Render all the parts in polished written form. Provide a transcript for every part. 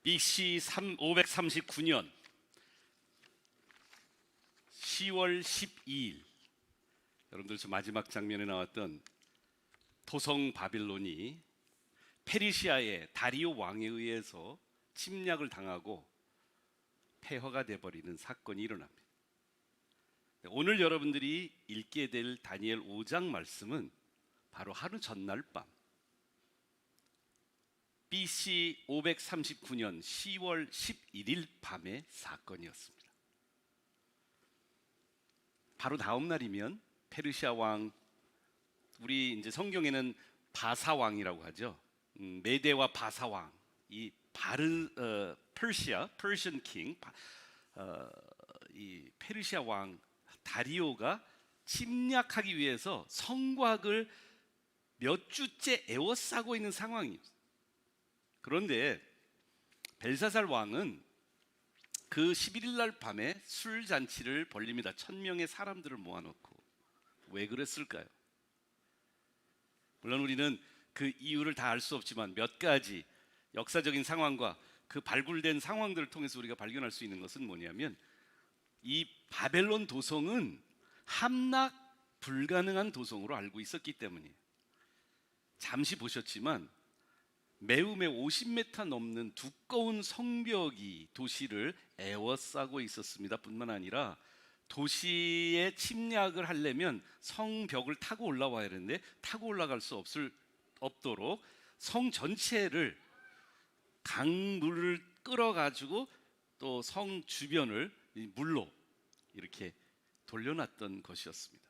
BC 539년 10월 12일, 여러분들 저 마지막 장면에 나왔던 도성 바빌론이 페르시아의 다리오 왕에 의해서 침략을 당하고 폐허가 되어버리는 사건이 일어납니다. 오늘 여러분들이 읽게 될 다니엘 5장 말씀은 바로 하루 전날 밤 BC 539년 10월 11일 밤의 사건이었습니다. 바로 다음 날이면 페르시아 왕, 우리 이제 성경에는 바사 왕이라고 하죠. 메대와 바사 왕, 이 Persian king, 이 페르시아 왕 다리오가 침략하기 위해서 성곽을 몇 주째 에워싸고 있는 상황이었어요. 그런데 벨사살 왕은 그 11일 날 밤에 술 잔치를 벌립니다. 1000명의 사람들을 모아놓고. 왜 그랬을까요? 물론 우리는 그 이유를 다 알 수 없지만 몇 가지 역사적인 상황과 그 발굴된 상황들을 통해서 우리가 발견할 수 있는 것은 뭐냐면, 이 바벨론 도성은 함락 불가능한 도성으로 알고 있었기 때문이에요. 잠시 보셨지만 매우 50m 넘는 두꺼운 성벽이 도시를 에워싸고 있었습니다. 뿐만 아니라 도시에 침략을 하려면 성벽을 타고 올라와야 하는데 타고 올라갈 수 없도록 성 전체를 강물을 끌어가지고 또 성 주변을 물로 이렇게 돌려놨던 것이었습니다.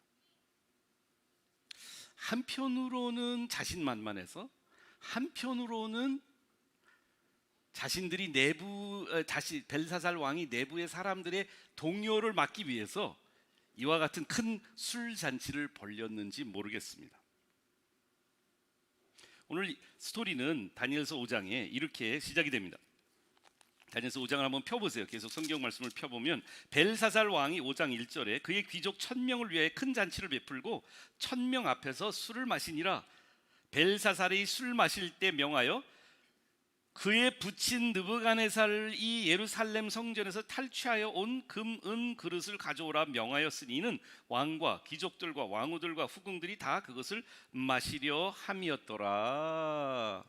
한편으로는 자신만만해서, 한편으로는 자신들이 벨사살 왕이 내부의 사람들의 동요를 막기 위해서 이와 같은 큰 술 잔치를 벌였는지 모르겠습니다. 오늘 스토리는 다니엘서 5장에 이렇게 시작이 됩니다. 다니엘서 5장을 한번 펴보세요. 계속 성경 말씀을 펴보면, 벨사살 왕이 5장 1절에 그의 귀족 1000명을 위해 큰 잔치를 베풀고 1000명 앞에서 술을 마시니라. 벨사살이 술 마실 때 명하여 그의 부친 느부갓네살이 예루살렘 성전에서 탈취하여 온 금, 은 그릇을 가져오라 명하였으니 이는 왕과 귀족들과 왕후들과 후궁들이 다 그것을 마시려 함이었더라.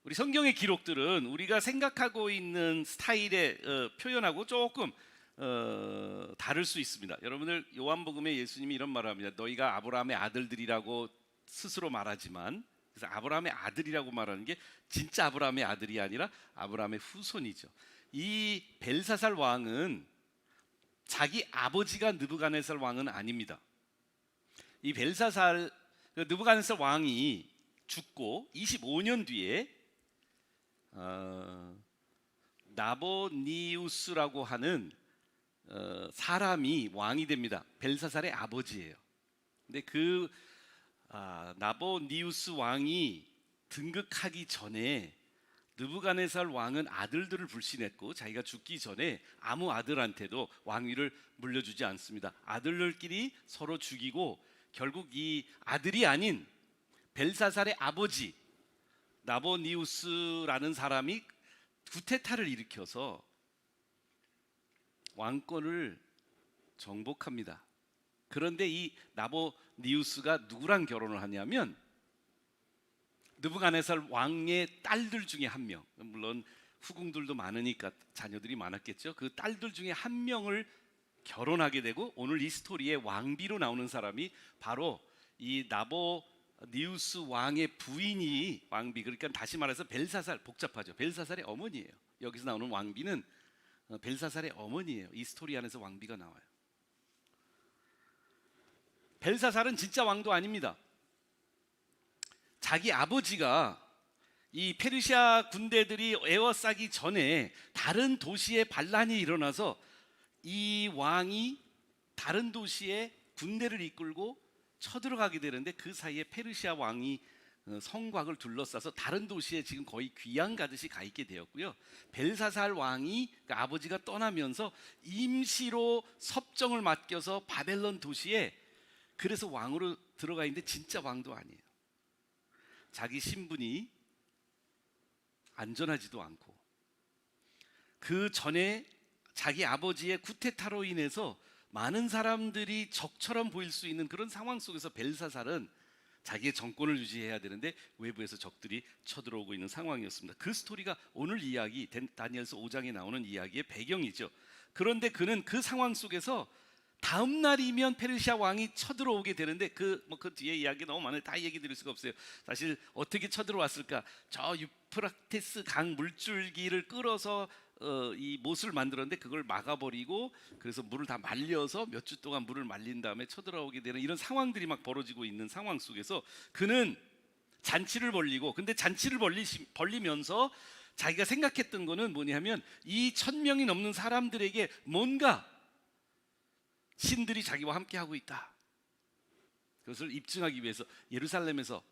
우리 성경의 기록들은 우리가 생각하고 있는 스타일의 표현하고 조금 다를 수 있습니다. 여러분들 요한복음에 예수님이 이런 말을 합니다. 너희가 아브라함의 아들들이라고 스스로 말하지만, 그래서 아브라함의 아들이라고 말하는 게 진짜 아브라함의 아들이 아니라 아브라함의 후손이죠. 이 벨사살 왕은 자기 아버지가 느부갓네살 왕은 아닙니다. 이 느부갓네살 왕이 죽고 25년 뒤에 나보니우스라고 하는 사람이 왕이 됩니다. 벨사살의 아버지예요. 근데 그 나보니우스 왕이 등극하기 전에 느부갓네살 왕은 아들들을 불신했고 자기가 죽기 전에 아무 아들한테도 왕위를 물려주지 않습니다. 아들들끼리 서로 죽이고 결국 이 아들이 아닌 벨사살의 아버지 나보니우스라는 사람이 구테타를 일으켜서 왕권을 정복합니다. 그런데 이 나보니우스가 누구랑 결혼을 하냐면 느부갓네살 왕의 딸들 중에 한 명, 물론 후궁들도 많으니까 자녀들이 많았겠죠. 그 딸들 중에 한 명을 결혼하게 되고, 오늘 이 스토리의 왕비로 나오는 사람이 바로 이 나보니우스 왕의 부인이 왕비, 그러니까 다시 말해서 벨사살, 복잡하죠. 벨사살의 어머니예요. 여기서 나오는 왕비는 벨사살의 어머니예요. 이 스토리 안에서 왕비가 나와요. 벨사살은 진짜 왕도 아닙니다. 자기 아버지가 이 페르시아 군대들이 에워싸기 전에 다른 도시에 반란이 일어나서 이 왕이 다른 도시에 군대를 이끌고 쳐들어가게 되는데, 그 사이에 페르시아 왕이 성곽을 둘러싸서 다른 도시에 지금 거의 귀양 가듯이 가 있게 되었고요. 벨사살 왕이, 그러니까 아버지가 떠나면서 임시로 섭정을 맡겨서 바벨론 도시에, 그래서 왕으로 들어가 있는데 진짜 왕도 아니에요. 자기 신분이 안전하지도 않고, 그 전에 자기 아버지의 쿠데타로 인해서 많은 사람들이 적처럼 보일 수 있는 그런 상황 속에서 벨사살은 자기의 정권을 유지해야 되는데 외부에서 적들이 쳐들어오고 있는 상황이었습니다. 그 스토리가 오늘 이야기 다니엘서 5장에 나오는 이야기의 배경이죠. 그런데 그는 그 상황 속에서 다음 날이면 페르시아 왕이 쳐들어오게 되는데 그 뒤에 이야기 너무 많아요. 다 얘기 드릴 수가 없어요. 사실 어떻게 쳐들어왔을까? 저 유프라테스 강 물줄기를 끌어서 이 못을 만들었는데 그걸 막아버리고, 그래서 물을 다 말려서 몇 주 동안 물을 말린 다음에 쳐들어오게 되는 이런 상황들이 막 벌어지고 있는 상황 속에서 그는 잔치를 벌리고, 근데 잔치를 벌리면서 자기가 생각했던 거는 뭐냐면 이 1,000명이 넘는 사람들에게 뭔가 신들이 자기와 함께 하고 있다, 그것을 입증하기 위해서 예루살렘에서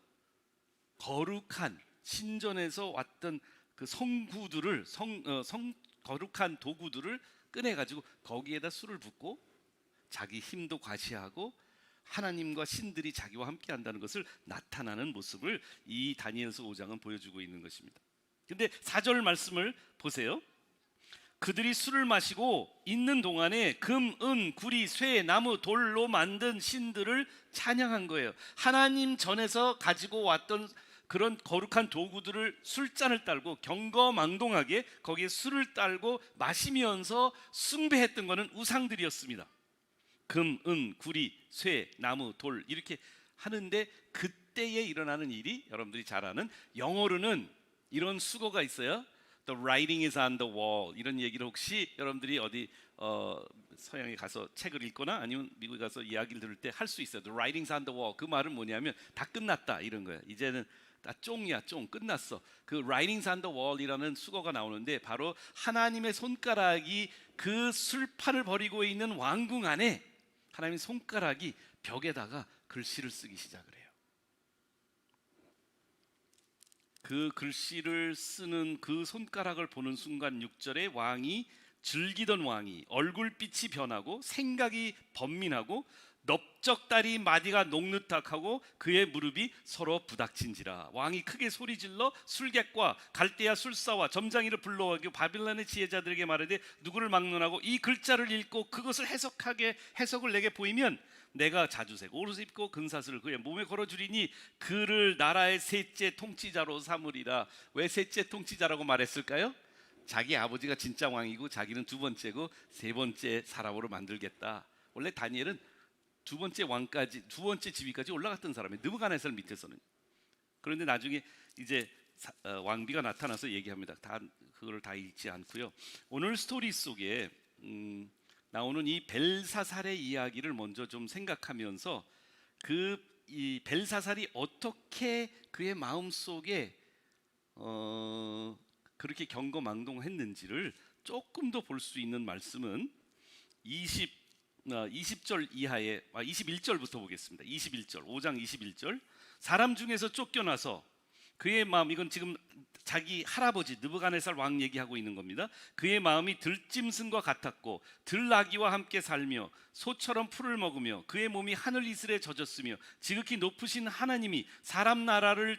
거룩한 신전에서 왔던 그 성구들을 거룩한 도구들을 꺼내가지고 거기에다 술을 붓고 자기 힘도 과시하고 하나님과 신들이 자기와 함께 한다는 것을 나타나는 모습을 이 다니엘서 5장은 보여주고 있는 것입니다. 근데 4절 말씀을 보세요. 그들이 술을 마시고 있는 동안에 금, 은, 구리, 쇠, 나무, 돌로 만든 신들을 찬양한 거예요. 하나님 전에서 가지고 왔던 그런 거룩한 도구들을 술잔을 딸고 경거망동하게 거기에 술을 딸고 마시면서 숭배했던 것은 우상들이었습니다. 금, 은, 구리, 쇠, 나무, 돌 이렇게 하는데 그때에 일어나는 일이 여러분들이 잘 아는, 영어로는 이런 수거가 있어요. The writing is on the wall. 이런 얘기를 혹시 여러분들이 어디 서양에 가서 책을 읽거나 아니면 미국에 가서 이야기를 들을 때 할 수 있어요. The writing is on the wall. 그 말은 뭐냐면 다 끝났다 이런 거예요. 이제는 다 쫑이야, 쫑 끝났어. 그 writing is on the wall이라는 수거가 나오는데 바로 하나님의 손가락이 그 술판을 벌이고 있는 왕궁 안에 하나님의 손가락이 벽에다가 글씨를 쓰기 시작을 해요. 그 글씨를 쓰는 그 손가락을 보는 순간 6절에 왕이, 즐기던 왕이 얼굴빛이 변하고 생각이 번민하고 넓적다리 마디가 녹느탁하고 그의 무릎이 서로 부닥친지라. 왕이 크게 소리질러 술객과 갈대아 술사와 점장이를 불러오고 바빌론의 지혜자들에게 말하되 누구를 막론하고 이 글자를 읽고 그것을 해석을 내게 보이면 내가 자주색 옷을 입고 근사슬을 그의 몸에 걸어주리니 그를 나라의 셋째 통치자로 삼으리라. 왜 셋째 통치자라고 말했을까요? 자기 아버지가 진짜 왕이고 자기는 두 번째고 세 번째 사람으로 만들겠다. 원래 다니엘은 두 번째 왕까지, 두 번째 지위까지 올라갔던 사람이에요. 느부갓네살 밑에서는. 그런데 나중에 이제 왕비가 나타나서 얘기합니다. 그걸 다 읽지 않고요. 오늘 스토리 속에 나오는 이 벨사살의 이야기를 먼저 좀 생각하면서 이 벨사살이 어떻게 그의 마음 속에 그렇게 경거망동했는지를 조금 더 볼 수 있는 말씀은 20절 이하에 21절부터 보겠습니다. 21절, 5장 21절. 사람 중에서 쫓겨나서 그의 마음, 이건 지금 자기 할아버지 느부갓네살 왕 얘기하고 있는 겁니다. 그의 마음이 들짐승과 같았고 들나귀와 함께 살며 소처럼 풀을 먹으며 그의 몸이 하늘 이슬에 젖었으며 지극히 높으신 하나님이 사람 나라를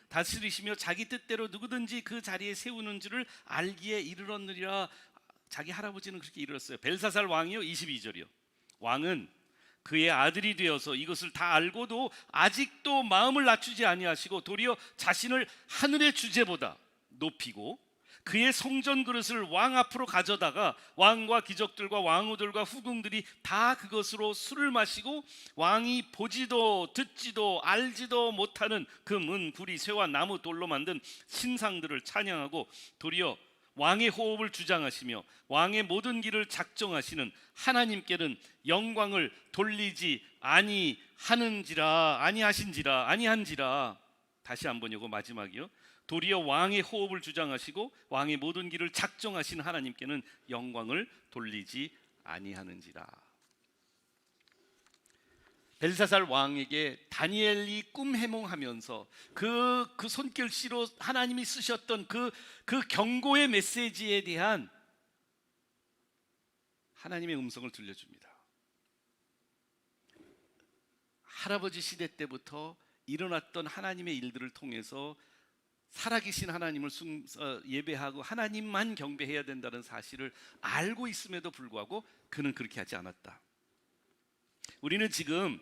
다스리시며 자기 뜻대로 누구든지 그 자리에 세우는 줄을 알기에 이르렀느니라. 자기 할아버지는 그렇게 이르렀어요. 벨사살 왕이요, 22절이요. 왕은 그의 아들이 되어서 이것을 다 알고도 아직도 마음을 낮추지 아니하시고 도리어 자신을 하늘의 주제보다 높이고 그의 성전 그릇을 왕 앞으로 가져다가 왕과 귀족들과 왕후들과 후궁들이 다 그것으로 술을 마시고 왕이 보지도 듣지도 알지도 못하는 금, 은, 구리, 쇠와 나무, 돌로 만든 신상들을 찬양하고 도리어 왕의 호흡을 주장하시며 왕의 모든 길을 작정하시는 하나님께는 영광을 돌리지 아니한지라. 다시 한번 요거 마지막이요. 도리어 왕의 호흡을 주장하시고 왕의 모든 길을 작정하시는 하나님께는 영광을 돌리지 아니하는지라. 벨사살 왕에게 다니엘이 꿈 해몽하면서 그 손글씨로 하나님이 쓰셨던 그 경고의 메시지에 대한 하나님의 음성을 들려줍니다. 할아버지 시대 때부터 일어났던 하나님의 일들을 통해서 살아계신 하나님을 예배하고 하나님만 경배해야 된다는 사실을 알고 있음에도 불구하고 그는 그렇게 하지 않았다. 우리는 지금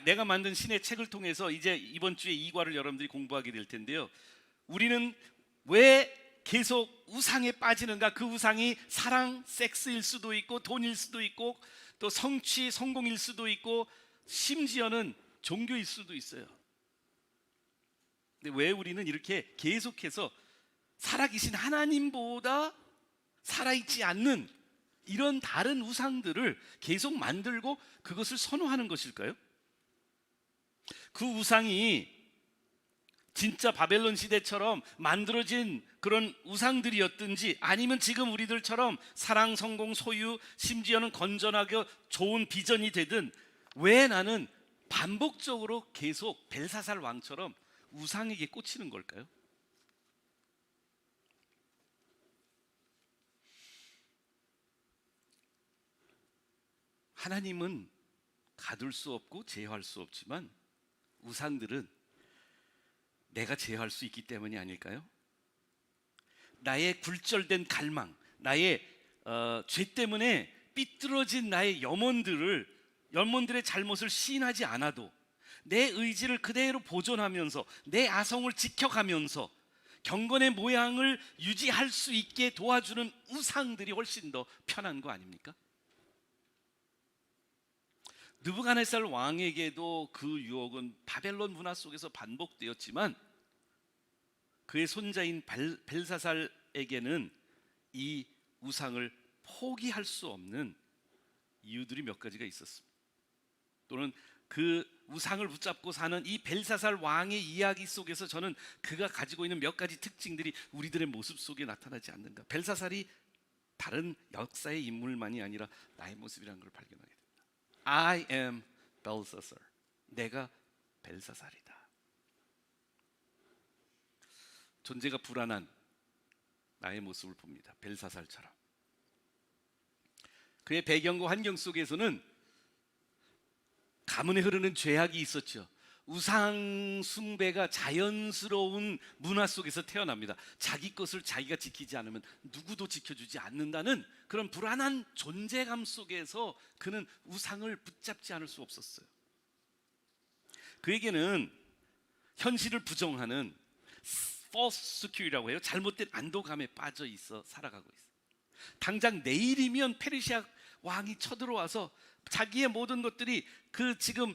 내가 만든 신의 책을 통해서 이제 이번 주에 2과를 여러분들이 공부하게 될 텐데요. 우리는 왜 계속 우상에 빠지는가? 그 우상이 사랑, 섹스일 수도 있고 돈일 수도 있고 또 성취, 성공일 수도 있고 심지어는 종교일 수도 있어요. 근데 왜 우리는 이렇게 계속해서 살아계신 하나님보다 살아있지 않는 이런 다른 우상들을 계속 만들고 그것을 선호하는 것일까요? 그 우상이 진짜 바벨론 시대처럼 만들어진 그런 우상들이었든지 아니면 지금 우리들처럼 사랑, 성공, 소유, 심지어는 건전하게 좋은 비전이 되든 왜 나는 반복적으로 계속 벨사살 왕처럼 우상에게 꽂히는 걸까요? 하나님은 가둘 수 없고 제어할 수 없지만 우상들은 내가 제어할 수 있기 때문이 아닐까요? 나의 굴절된 갈망, 나의 죄 때문에 삐뚤어진 나의 염원들의 잘못을 시인하지 않아도 내 의지를 그대로 보존하면서 내 아성을 지켜가면서 경건의 모양을 유지할 수 있게 도와주는 우상들이 훨씬 더 편한 거 아닙니까? 느부갓네살 왕에게도 그 유혹은 바벨론 문화 속에서 반복되었지만 그의 손자인 벨사살에게는 이 우상을 포기할 수 없는 이유들이 몇 가지가 있었습니다. 또는 그 우상을 붙잡고 사는 이 벨사살 왕의 이야기 속에서 저는 그가 가지고 있는 몇 가지 특징들이 우리들의 모습 속에 나타나지 않는가. 벨사살이 다른 역사의 인물만이 아니라 나의 모습이라는 걸 발견하게 됩니다. I am Belshazzar. 내가 벨사살이다. 존재가 불안한 나의 모습을 봅니다. 벨사살처럼. 그의 배경과 환경 속에서는 가문에 흐르는 죄악이 있었죠. 우상 숭배가 자연스러운 문화 속에서 태어납니다. 자기 것을 자기가 지키지 않으면 누구도 지켜주지 않는다는 그런 불안한 존재감 속에서 그는 우상을 붙잡지 않을 수 없었어요. 그에게는 현실을 부정하는 false secure이라고 해요. 잘못된 안도감에 빠져 있어 살아가고 있어요. 당장 내일이면 페르시아 왕이 쳐들어와서 자기의 모든 것들이 그 지금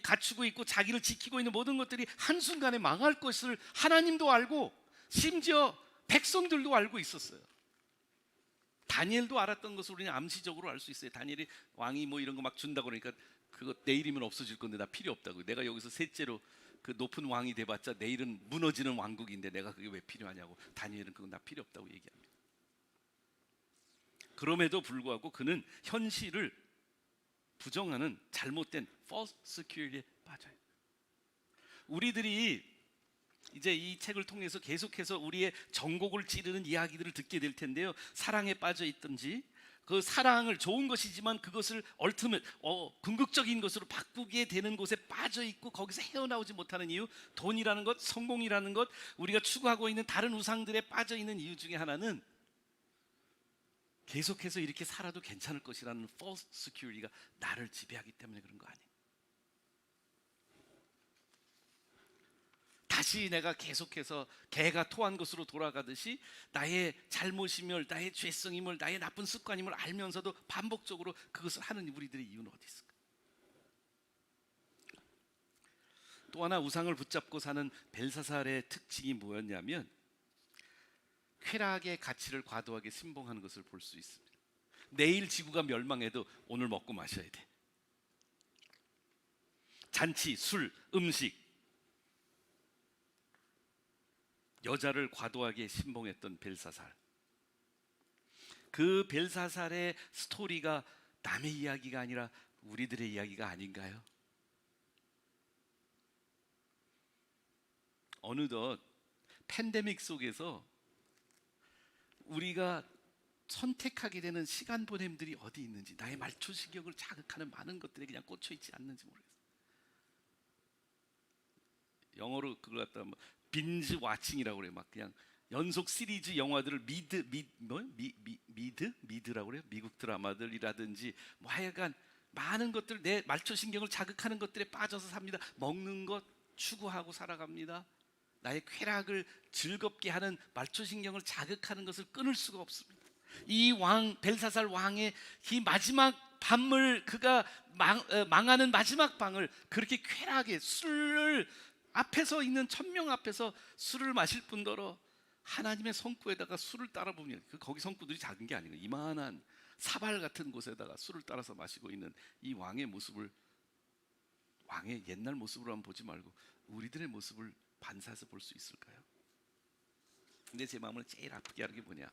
갖추고 있고 자기를 지키고 있는 모든 것들이 한순간에 망할 것을 하나님도 알고 심지어 백성들도 알고 있었어요. 다니엘도 알았던 것을 우리는 암시적으로 알 수 있어요. 다니엘이 왕이 뭐 이런 거 막 준다고 그러니까 그거 내일이면 없어질 건데 나 필요 없다고. 내가 여기서 셋째로 그 높은 왕이 돼봤자 내일은 무너지는 왕국인데 내가 그게 왜 필요하냐고. 다니엘은 그건 나 필요 없다고 얘기합니다. 그럼에도 불구하고 그는 현실을 부정하는 잘못된 false security에 빠져요. 우리들이 이제 이 책을 통해서 계속해서 우리의 전곡을 찌르는 이야기들을 듣게 될 텐데요. 사랑에 빠져 있든지 그 사랑을 좋은 것이지만 그것을 궁극적인 것으로 바꾸게 되는 곳에 빠져 있고 거기서 헤어나오지 못하는 이유, 돈이라는 것, 성공이라는 것, 우리가 추구하고 있는 다른 우상들에 빠져 있는 이유 중에 하나는 계속해서 이렇게 살아도 괜찮을 것이라는 false security가 나를 지배하기 때문에 그런 거 아니에요. 다시 내가 계속해서 개가 토한 것으로 돌아가듯이 나의 잘못임을, 나의 죄성임을, 나의 나쁜 습관임을 알면서도 반복적으로 그것을 하는 우리들의 이유는 어디 있을까? 또 하나 우상을 붙잡고 사는 벨사살의 특징이 뭐였냐면 쾌락의 가치를 과도하게 신봉하는 것을 볼 수 있습니다. 내일 지구가 멸망해도 오늘 먹고 마셔야 돼. 잔치, 술, 음식, 여자를 과도하게 신봉했던 벨사살. 그 벨사살의 스토리가 남의 이야기가 아니라 우리들의 이야기가 아닌가요? 어느덧 팬데믹 속에서 우리가 선택하게 되는 시간 보냄들이 어디 있는지, 나의 말초식욕을 자극하는 많은 것들에 그냥 꽂혀 있지 않는지 모르겠어요. 영어로 그걸 갖다 빈즈 와칭이라고 그래요. 막 그냥 연속 시리즈 영화들을 미드라고 그래요. 미국 드라마들이라든지 뭐 하여간 많은 것들, 내 말초신경을 자극하는 것들에 빠져서 삽니다. 먹는 것 추구하고 살아갑니다. 나의 쾌락을 즐겁게 하는 말초신경을 자극하는 것을 끊을 수가 없습니다. 이 왕 벨사살 왕의 이 마지막 밤을, 그가 망하는 마지막 방을 그렇게 쾌락에 술을 앞에서 있는 천명 앞에서 술을 마실 뿐더러 하나님의 성구에다가 술을 따라 부으면, 거기 성구들이 작은 게 아니고 이만한 사발 같은 곳에다가 술을 따라서 마시고 있는 이 왕의 모습을, 왕의 옛날 모습으로 한번 보지 말고 우리들의 모습을 반사해서 볼 수 있을까요? 근데 제 마음을 제일 아프게 하는 게 뭐냐?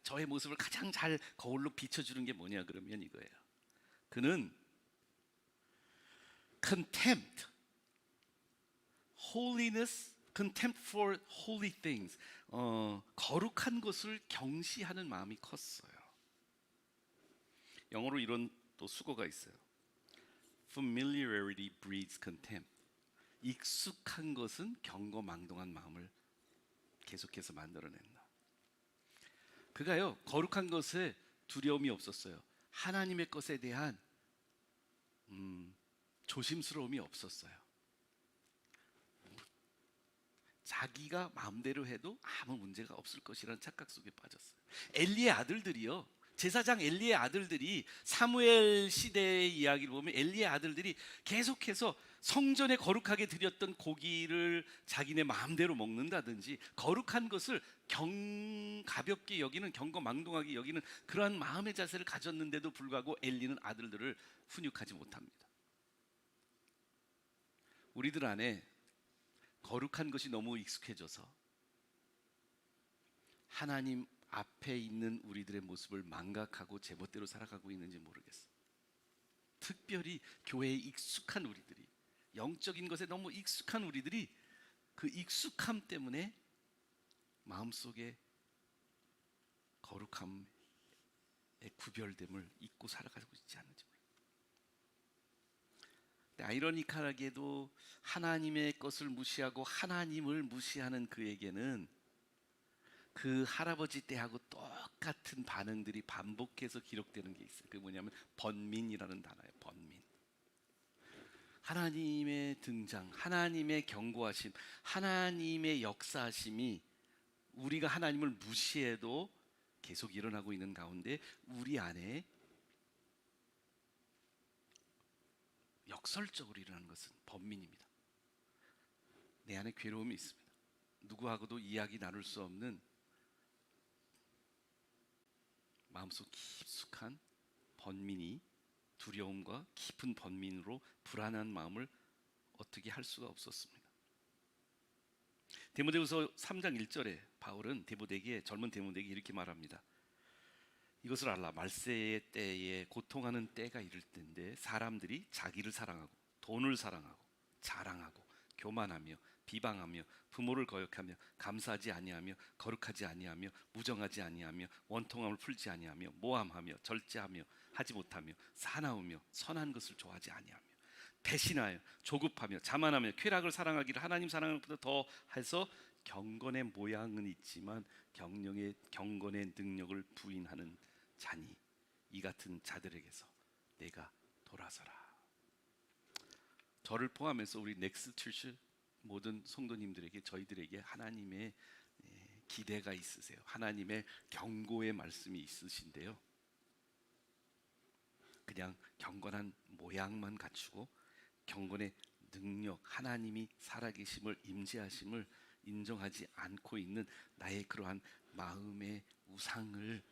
저의 모습을 가장 잘 거울로 비춰주는 게 뭐냐 그러면 이거예요. 그는 contempt, holiness, contempt for holy things, 거룩한 것을 경시하는 마음이 컸어요. 영어로 이런 또 수거가 있어요. Familiarity breeds contempt. 익숙한 것은 경거망동한 마음을 계속해서 만들어낸다. 그가요, 거룩한 것에 두려움이 없었어요. 하나님의 것에 대한 조심스러움이 없었어요. 자기가 마음대로 해도 아무 문제가 없을 것이라는 착각 속에 빠졌어요. 엘리의 아들들이요, 제사장 엘리의 아들들이, 사무엘 시대의 이야기를 보면 엘리의 아들들이 계속해서 성전에 거룩하게 드렸던 고기를 자기네 마음대로 먹는다든지 거룩한 것을 가볍게 여기는, 경거망동하게 여기는 그러한 마음의 자세를 가졌는데도 불구하고 엘리는 아들들을 훈육하지 못합니다. 우리들 안에 거룩한 것이 너무 익숙해져서 하나님 앞에 있는 우리들의 모습을 망각하고 제멋대로 살아가고 있는지 모르겠어요. 특별히 교회에 익숙한 우리들이, 영적인 것에 너무 익숙한 우리들이 그 익숙함 때문에 마음속에 거룩함의 구별됨을 잊고 살아가고 있지 않는지 모르겠어요. 아이러니컬하게도 하나님의 것을 무시하고 하나님을 무시하는 그에게는 그 할아버지 때하고 똑같은 반응들이 반복해서 기록되는 게 있어요. 그게 뭐냐면 번민이라는 단어예요. 번민. 하나님의 등장, 하나님의 경고하심, 하나님의 역사하심이 우리가 하나님을 무시해도 계속 일어나고 있는 가운데 우리 안에 역설적으로 일어나는 것은 번민입니다. 내 안에 괴로움이 있습니다. 누구하고도 이야기 나눌 수 없는 마음속 깊숙한 번민이, 두려움과 깊은 번민으로 불안한 마음을 어떻게 할 수가 없었습니다. 디모데후서 3장 1절에 바울은 젊은 디모데에게 이렇게 말합니다. 이것을 알라, 말세의 때에 고통하는 때가 이를 때인데 사람들이 자기를 사랑하고 돈을 사랑하고 자랑하고 교만하며 비방하며 부모를 거역하며 감사하지 아니하며 거룩하지 아니하며 무정하지 아니하며 원통함을 풀지 아니하며 모함하며 절제하며 하지 못하며 사나우며 선한 것을 좋아하지 아니하며 배신하여 조급하며 자만하며 쾌락을 사랑하기를 하나님 사랑하는 것보다 더 해서 경건의 모양은 있지만 경건의 능력을 부인하는 자니 이 같은 자들에게서 내가 돌아서라. 저를 포함해서 우리 넥스트 처치 모든 성도님들에게, 저희들에게 하나님의 기대가 있으세요. 하나님의 경고의 말씀이 있으신데요, 그냥 경건한 모양만 갖추고 경건의 능력, 하나님이 살아계심을, 임재하심을 인정하지 않고 있는 나의 그러한 마음의 우상을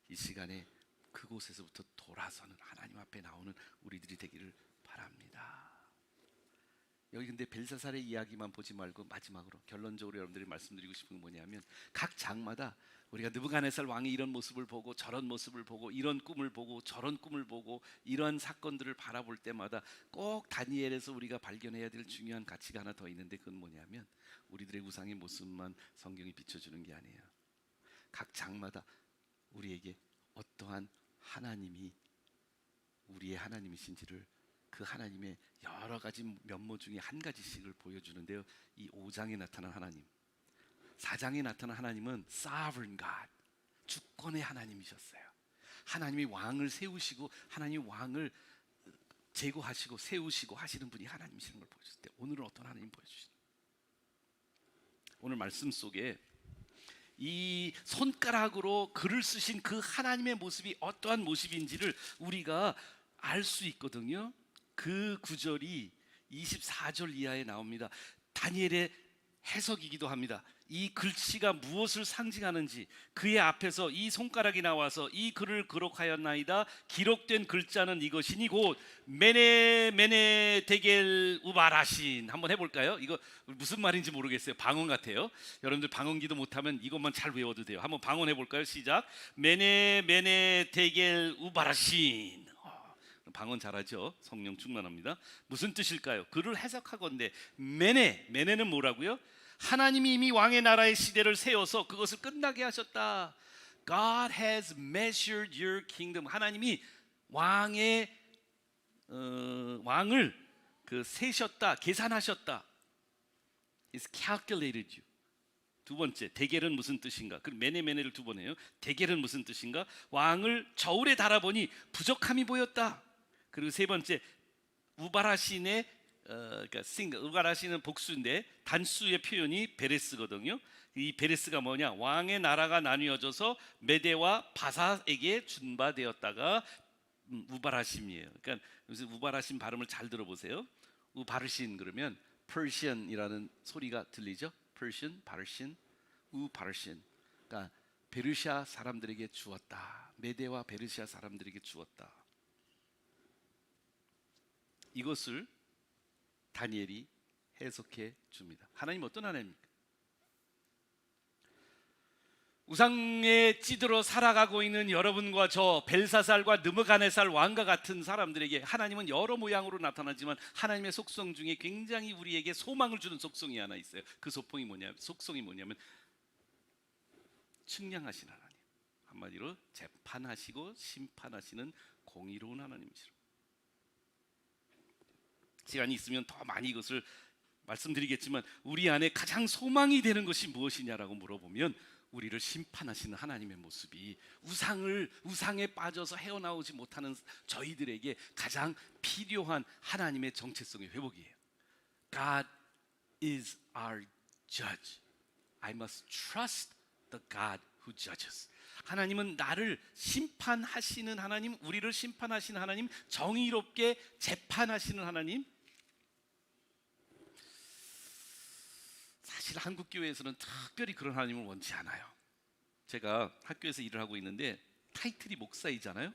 이 시간에 그곳에서부터 돌아서는, 하나님 앞에 나오는 우리들이 되기를 바랍니다. 여기 근데 벨사살의 이야기만 보지 말고 마지막으로 결론적으로 여러분들이 말씀드리고 싶은 건 뭐냐면, 각 장마다 우리가 느부갓네살 왕이 이런 모습을 보고 저런 모습을 보고 이런 꿈을 보고 저런 꿈을 보고 이런 사건들을 바라볼 때마다 꼭 다니엘에서 우리가 발견해야 될 중요한 가치가 하나 더 있는데, 그건 뭐냐면 우리들의 우상의 모습만 성경이 비춰주는 게 아니에요. 각 장마다 우리에게 어떠한 하나님이 우리의 하나님이신지를 그 하나님의 여러 가지 면모 중에 한 가지씩을 보여주는데요. 이 5장에 나타난 하나님, 4장에 나타난 하나님은 sovereign God, 주권의 하나님이셨어요. 하나님이 왕을 세우시고 하나님 왕을 제거하시고 세우시고 하시는 분이 하나님이시는 걸 보여주실 때, 오늘은 어떤 하나님 보여주시는? 오늘 말씀 속에 이 손가락으로 글을 쓰신 그 하나님의 모습이 어떠한 모습인지를 우리가 알 수 있거든요. 그 구절이 24절 이하에 나옵니다. 다니엘의 해석이기도 합니다. 이 글씨가 무엇을 상징하는지, 그의 앞에서 이 손가락이 나와서 이 글을 기록하였나이다. 기록된 글자는 이것이니 곧 메네 메네 데겔 우바라신. 한번 해볼까요? 이거 무슨 말인지 모르겠어요. 방언 같아요. 여러분들 방언기도 못하면 이것만 잘 외워도 돼요. 한번 방언 해볼까요? 시작. 메네 메네 데겔 우바라신. 방언 잘하죠? 성령 충만합니다. 무슨 뜻일까요? 글을 해석하건대 메네는 뭐라고요? 하나님이 이미 왕의 나라의 시대를 세워서 그것을 끝나게 하셨다. God has measured your kingdom. 하나님이 왕을 세셨다, 계산하셨다. It's calculated you. 두 번째, 대겔은 무슨 뜻인가? 그 메네를 두 번 해요. 대겔은 무슨 뜻인가? 왕을 저울에 달아보니 부족함이 보였다. 그리고 세 번째, 우바라신의 그러니까 우바라신은 복수인데 단수의 표현이 베레스거든요. 이 베레스가 뭐냐? 왕의 나라가 나뉘어져서 메데와 바사에게 준바되었다가 우바라신이에요. 그러니까 우바라신 발음을 잘 들어보세요. 우바르신 그러면 Persian이라는 소리가 들리죠? Persian, 바르신, 우바르신. 그러니까 베르시아 사람들에게 주었다. 메데와 베르시아 사람들에게 주었다. 이것을 다니엘이 해석해 줍니다. 하나님 어떤 하나님입니까? 우상에 찌들어 살아가고 있는 여러분과 저 벨사살과 느부갓네살 왕과 같은 사람들에게 하나님은 여러 모양으로 나타나지만 하나님의 속성 중에 굉장히 우리에게 소망을 주는 속성이 하나 있어요. 그 속성이 뭐냐면 측량하신 하나님, 한마디로 재판하시고 심판하시는 공의로운 하나님이시죠. 시간이 있으면 더 많이 이것을 말씀드리겠지만 우리 안에 가장 소망이 되는 것이 무엇이냐라고 물어보면 우리를 심판하시는 하나님의 모습이 우상에 빠져서 헤어나오지 못하는 저희들에게 가장 필요한 하나님의 정체성의 회복이에요. God is our judge. I must trust the God who judges. 하나님은 나를 심판하시는 하나님, 우리를 심판하시는 하나님, 정의롭게 재판하시는 하나님. 사실 한국 교회에서는 특별히 그런 하나님을 원치 않아요. 제가 학교에서 일을 하고 있는데 타이틀이 목사이잖아요.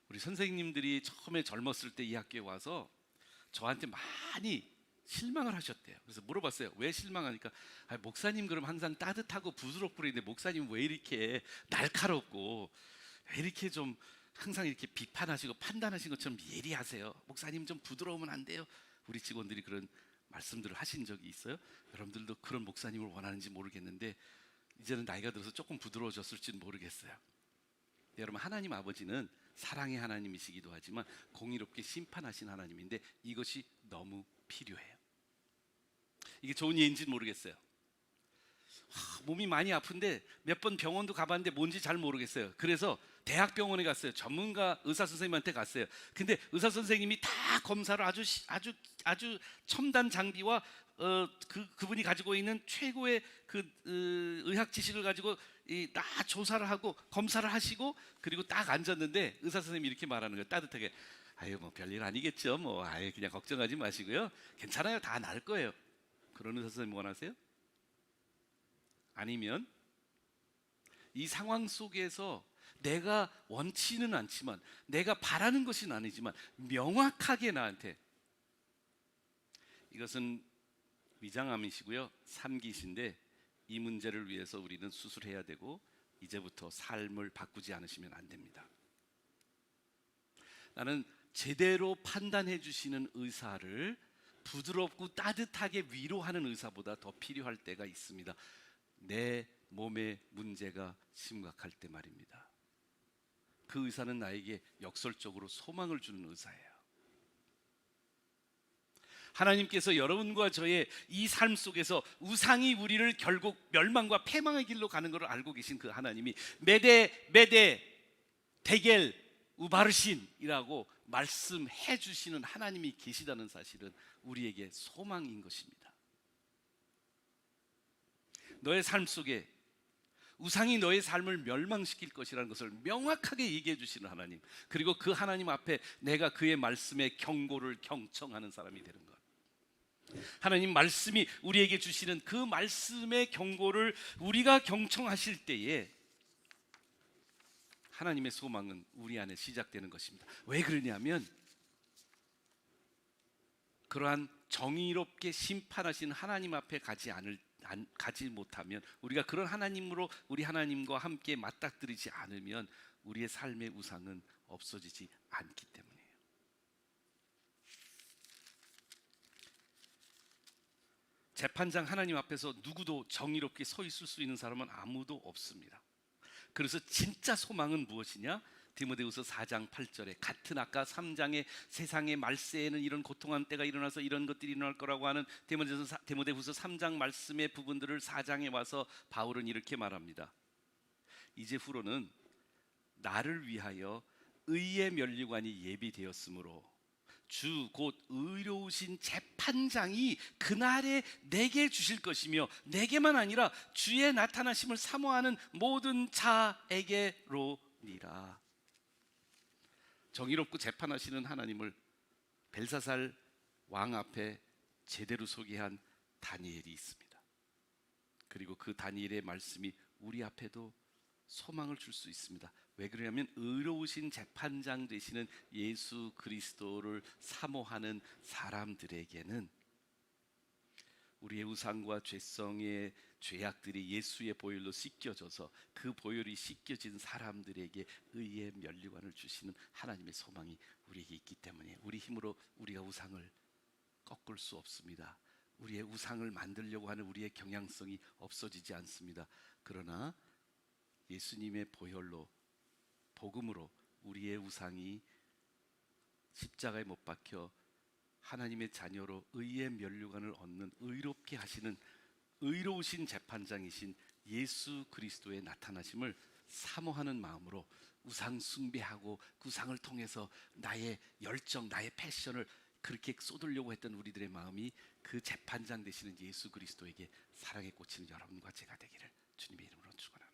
우리 선생님들이 처음에 젊었을 때 이 학교에 와서 저한테 많이 실망을 하셨대요. 그래서 물어봤어요. 왜 실망하니까 목사님 그럼 항상 따뜻하고 부드럽고 그러는데 목사님 왜 이렇게 날카롭고 왜 이렇게 좀 항상 이렇게 비판하시고 판단하신 것처럼 예리하세요. 목사님 좀 부드러우면 안 돼요? 우리 직원들이 그런 말씀들을 하신 적이 있어요? 여러분들도 그런 목사님을 원하는지 모르겠는데 이제는 나이가 들어서 조금 부드러워졌을지는 모르겠어요. 여러분, 하나님 아버지는 사랑의 하나님이시기도 하지만 공의롭게 심판하신 하나님인데 이것이 너무 필요해요. 이게 좋은 예인지는 모르겠어요. 몸이 많이 아픈데 몇 번 병원도 가봤는데 뭔지 잘 모르겠어요. 그래서 대학병원에 갔어요. 전문가 의사 선생님한테 갔어요. 근데 의사 선생님이 다 검사를 아주 첨단 장비와 그분이 가지고 있는 최고의 의학 지식을 가지고 다 조사를 하고 검사를 하시고 그리고 딱 앉았는데 의사 선생님이 이렇게 말하는 거예요. 따뜻하게. 아유 뭐 별일 아니겠죠. 뭐 아예 그냥 걱정하지 마시고요. 괜찮아요. 다 나을 거예요. 그런 의사 선생님 원하세요? 아니면 이 상황 속에서 내가 원치는 않지만 내가 바라는 것은 아니지만 명확하게 나한테 이것은 위장암이시고요 3기신데 이 문제를 위해서 우리는 수술해야 되고 이제부터 삶을 바꾸지 않으시면 안 됩니다. 나는 제대로 판단해 주시는 의사를 부드럽고 따뜻하게 위로하는 의사보다 더 필요할 때가 있습니다. 내 몸의 문제가 심각할 때 말입니다. 그 의사는 나에게 역설적으로 소망을 주는 의사예요. 하나님께서 여러분과 저의 이 삶 속에서 우상이 우리를 결국 멸망과 패망의 길로 가는 것을 알고 계신 그 하나님이 메데 데겔 우바르신이라고 말씀해 주시는 하나님이 계시다는 사실은 우리에게 소망인 것입니다. 너의 삶 속에 우상이 너의 삶을 멸망시킬 것이라는 것을 명확하게 얘기해 주시는 하나님, 그리고 그 하나님 앞에 내가 그의 말씀에 경고를 경청하는 사람이 되는 것. 하나님 말씀이 우리에게 주시는 그 말씀의 경고를 우리가 경청하실 때에 하나님의 소망은 우리 안에 시작되는 것입니다. 왜 그러냐면 그러한 정의롭게 심판하신 하나님 앞에 가지 못하면, 우리가 그런 하나님으로 우리 하나님과 함께 맞닥뜨리지 않으면 우리의 삶의 우상은 없어지지 않기 때문이에요. 재판장 하나님 앞에서 누구도 정의롭게 서 있을 수 있는 사람은 아무도 없습니다. 그래서 진짜 소망은 무엇이냐? 디모데후서 4장 8절에 같은 아까 3장의 세상의 말세에는 이런 고통한 때가 일어나서 이런 것들이 일어날 거라고 하는 디모데후서 3장 말씀의 부분들을 4장에 와서 바울은 이렇게 말합니다. 이제 후로는 나를 위하여 의의 면류관이 예비되었으므로 주 곧 의로우신 재판장이 그날에 내게 주실 것이며, 내게만 아니라 주의 나타나심을 사모하는 모든 자에게로니라. 정의롭고 재판하시는 하나님을 벨사살 왕 앞에 제대로 소개한 다니엘이 있습니다. 그리고 그 다니엘의 말씀이 우리 앞에도 소망을 줄 수 있습니다. 왜 그러냐면 의로우신 재판장 되시는 예수 그리스도를 사모하는 사람들에게는 우리의 우상과 죄성의 죄악들이 예수의 보혈로 씻겨져서 그 보혈이 씻겨진 사람들에게 의의 면류관을 주시는 하나님의 소망이 우리에게 있기 때문에 우리 힘으로 우리가 우상을 꺾을 수 없습니다. 우리의 우상을 만들려고 하는 우리의 경향성이 없어지지 않습니다. 그러나 예수님의 보혈로, 복음으로 우리의 우상이 십자가에 못 박혀 하나님의 자녀로 의의 면류관을 얻는, 의롭게 하시는 의로우신 재판장이신 예수 그리스도의 나타나심을 사모하는 마음으로 우상 숭배하고 그 우상을 통해서 나의 열정, 나의 패션을 그렇게 쏟으려고 했던 우리들의 마음이 그 재판장 되시는 예수 그리스도에게 사랑에 꽂히는 여러분과 제가 되기를 주님의 이름으로 축원합니다.